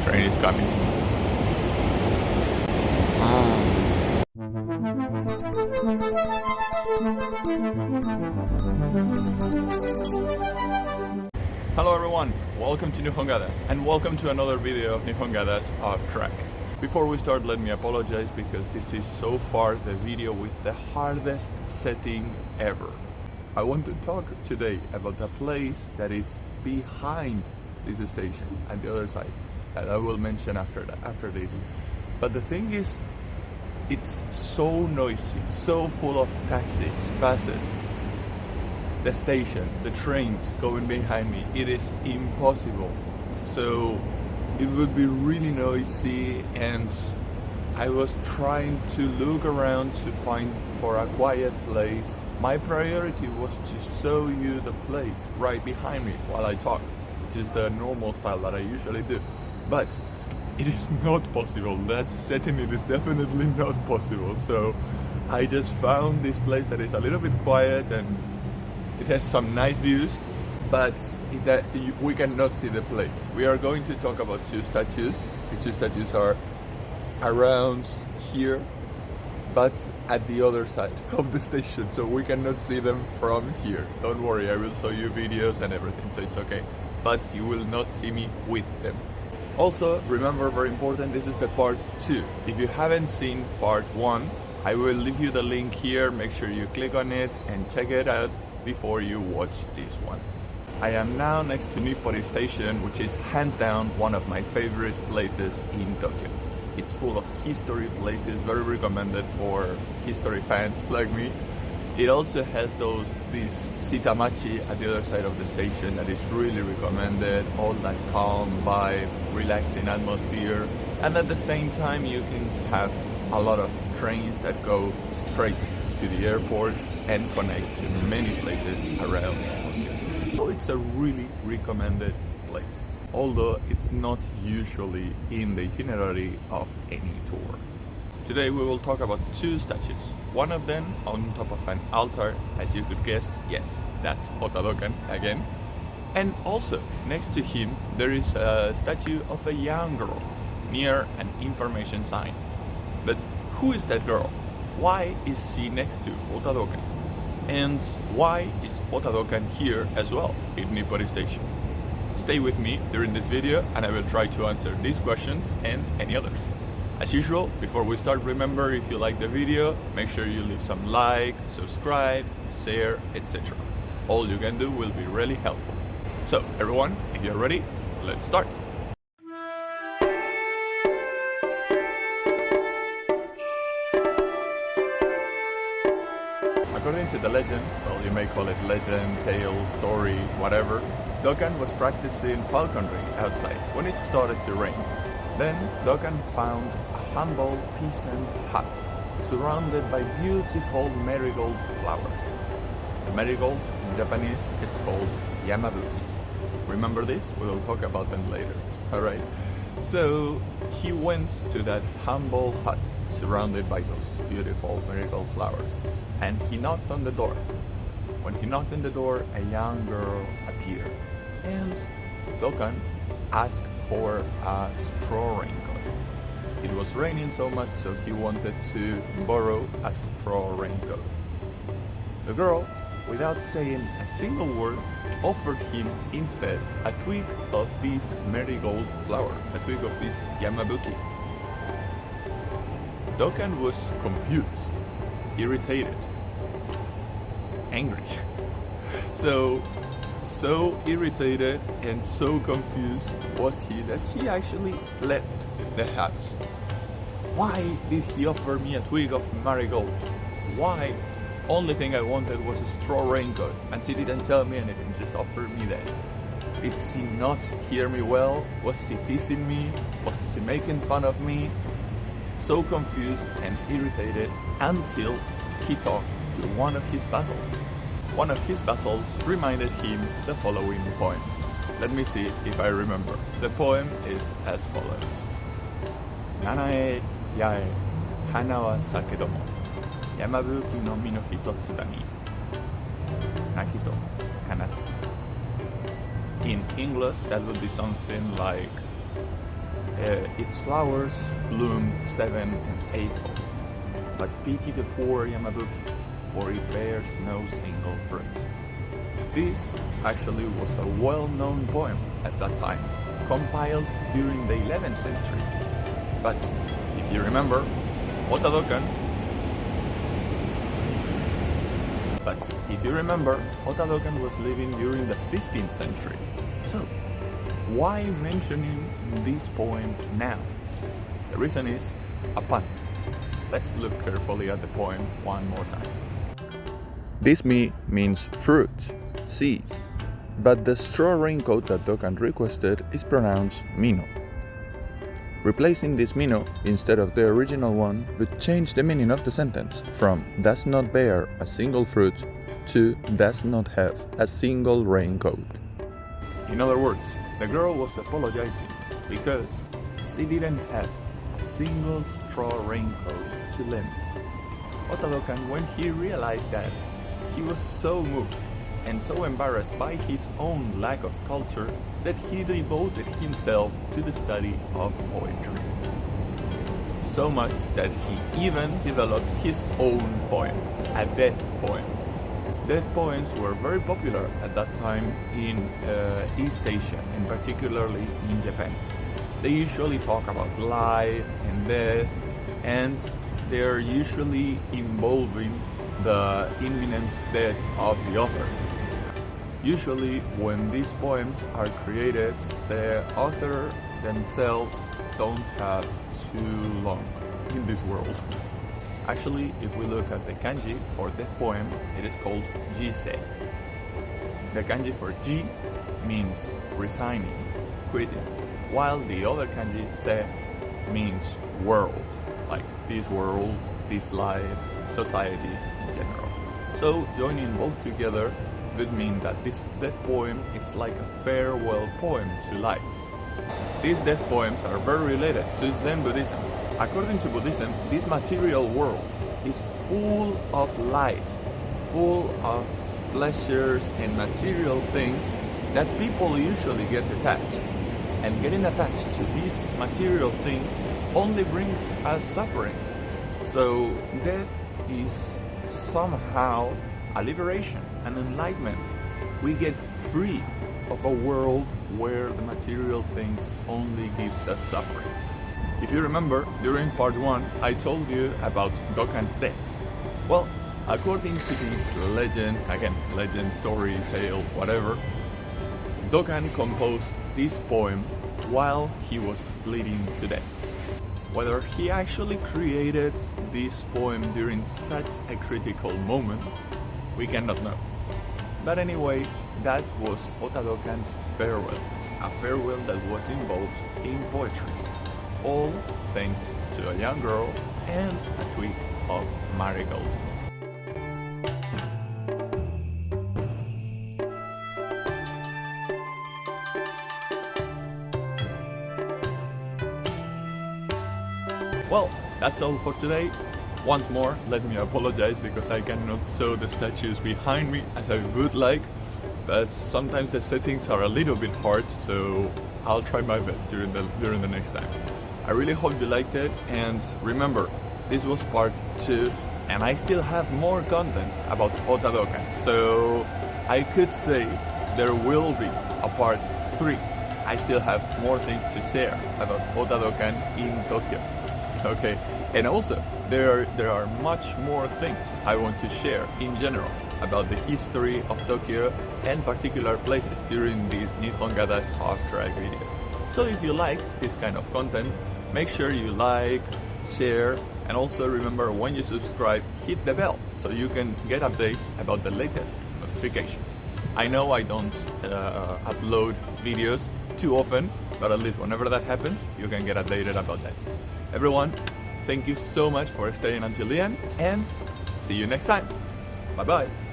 train is coming. Hello everyone, welcome to Nihongadas, and welcome to another video of Nihongadas off track. Before we start, let me apologize because this is so far the video with the hardest setting ever. I want to talk today about a place that is behind this station at the other side that I will mention after this. But the thing is, it's so noisy, so full of taxis, buses, the station, the trains going behind me. It is impossible. So it would be really noisy, and I was trying to look around to find for a quiet place. My priority was to show you the place right behind me while I talk, which is the normal style that I usually do. But it is not possible. That setting, it is definitely not possible. So I just found this place that is a little bit quiet and it has some nice views, but we cannot see the place. We are going to talk about two statues. The two statues are around here, but at the other side of the station, so we cannot see them from here. Don't worry, I will show you videos and everything, so it's okay. But you will not see me with them. Also, remember, very important, this is the part 2. If you haven't seen part 1, I will leave you the link here. Make sure you click on it and check it out before you watch this one. I am now next to Nippori station, which is hands down one of my favorite places in Tokyo. It's full of history places, very recommended for history fans like me. It also has this sitamachi at the other side of the station that is really recommended. All that calm vibe, relaxing atmosphere, and at the same time you can have a lot of trains that go straight to the airport and connect to many places around Tokyo. So it's a really recommended place, although it's not usually in the itinerary of any tour. Today we will talk about two statues. One of them on top of an altar, as you could guess. Yes, that's OTA DOKAN again. And also next to him there is a statue of a young girl near an information sign. But who is that girl? Why is she next to OTA DOKAN? And why is OTA DOKAN here as well in Nippori station? Stay with me during this video and I will try to answer these questions and any others. As usual, before we start, remember, if you like the video, make sure you leave some like, subscribe, share, etc. All you can do will be really helpful. So everyone, if you're ready, let's start. According to the legend, well, you may call it legend, tale, story, whatever, Dokan was practicing falconry outside when it started to rain. Then Dokan found a humble peasant hut surrounded by beautiful marigold flowers. The marigold, in Japanese, it's called yamabuki. Remember this? We will talk about them later. Alright. So he went to that humble hut surrounded by those beautiful marigold flowers, and he knocked on the door. When he knocked on the door, a young girl appeared, and Dokan asked for a straw raincoat. It was raining so much, so he wanted to borrow a straw raincoat. The girl, without saying a single word, offered him instead a twig of this marigold flower, a twig of this yamabuki. Dokan was confused, irritated, angry. So irritated and so confused was he that he actually left the house. Why did he offer me a twig of marigold? Why? Only thing I wanted was a straw raincoat, and she didn't tell me anything, just offered me that. Did she not hear me well? Was she teasing me? Was she making fun of me? So confused and irritated until he talked to one of his vassals. One of his vassals reminded him the following poem. Let me see if I remember. The poem is as follows. Nanae yae hana wa sakedomo yamabuki no mi no hitotsu da ni nakiso kanasuki. In English, that would be something like its flowers bloom 7 and 8-fold. But pity the poor yamabuki, for it bears no single fruit. This actually was a well-known poem at that time, compiled during the 11th century. But if you remember, OTA DOKAN was living during the 15th century. So, why mentioning this poem now? The reason is a pun. Let's look carefully at the poem one more time. This mi means fruit, seed, but the straw raincoat that Dokan requested is pronounced mino. Replacing this mino instead of the original one would change the meaning of the sentence from does not bear a single fruit to does not have a single raincoat. In other words, the girl was apologizing because she didn't have a single straw raincoat to lend. OTA DOKAN, when he realized that, he was so moved and so embarrassed by his own lack of culture that he devoted himself to the study of poetry. So much that he even developed his own poem, a death poem. Death poems were very popular at that time in East Asia, and particularly in Japan. They usually talk about life and death, and they're usually involving the imminent death of the author. Usually, when these poems are created, the author themselves don't have too long in this world. Actually, if we look at the kanji for this poem, it is called jisei. The kanji for ji means resigning, quitting, while the other kanji se means world, like this world, this life, society in general. So joining both together would mean that this death poem is like a farewell poem to life. These death poems are very related to Zen Buddhism. According to Buddhism, this material world is full of lies, full of pleasures and material things that people usually get attached. And getting attached to these material things only brings us suffering. So death is somehow a liberation, an enlightenment. We get free of a world where the material things only gives us suffering. If you remember, during part 1, I told you about Dokan's death. Well, according to this legend, again, legend, story, tale, whatever, Dokan composed this poem while he was bleeding to death. Whether he actually created this poem during such a critical moment, we cannot know. But anyway, that was OTA DOKAN's farewell, a farewell that was involved in poetry, all thanks to a young girl and a twig of marigold. Well, that's all for today. Once more, let me apologize because I cannot show the statues behind me as I would like, but sometimes the settings are a little bit hard, so I'll try my best during the next time. I really hope you liked it, and remember, this was part 2, and I still have more content about OTA DOKAN, so I could say there will be a part 3. I still have more things to share about OTA DOKAN in Tokyo. Okay, and also there are much more things I want to share in general about the history of Tokyo and particular places during these Nihongada's off-track videos. So if you like this kind of content, make sure you like, share, and also remember when you subscribe, hit the bell so you can get updates about the latest notifications. I know I don't upload videos too often, but at least whenever that happens, you can get updated about that. Everyone, thank you so much for staying until the end, and see you next time. Bye bye.